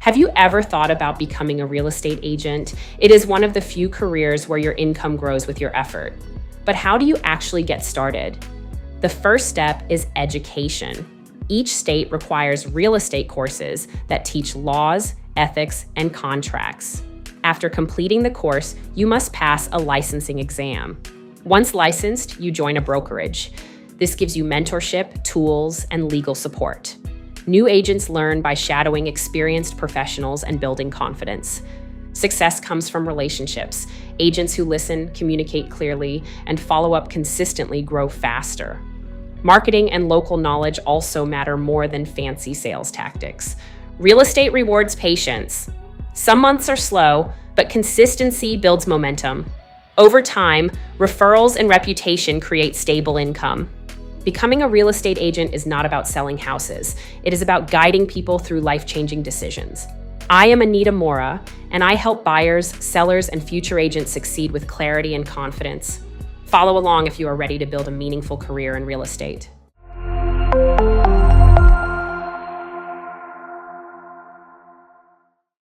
Have you ever thought about becoming a real estate agent? It is one of the few careers where your income grows with your effort. But how do you actually get started? The first step is education. Each state requires real estate courses that teach laws, ethics, and contracts. After completing the course, you must pass a licensing exam. Once licensed, you join a brokerage. This gives you mentorship, tools, and legal support. New agents learn by shadowing experienced professionals and building confidence. Success comes from relationships. Agents who listen, communicate clearly, and follow up consistently grow faster. Marketing and local knowledge also matter more than fancy sales tactics. Real estate rewards patience. Some months are slow, but consistency builds momentum. Over time, referrals and reputation create stable income. Becoming a real estate agent is not about selling houses. It is about guiding people through life-changing decisions. I am Anita Mora, and I help buyers, sellers, and future agents succeed with clarity and confidence. Follow along if you are ready to build a meaningful career in real estate.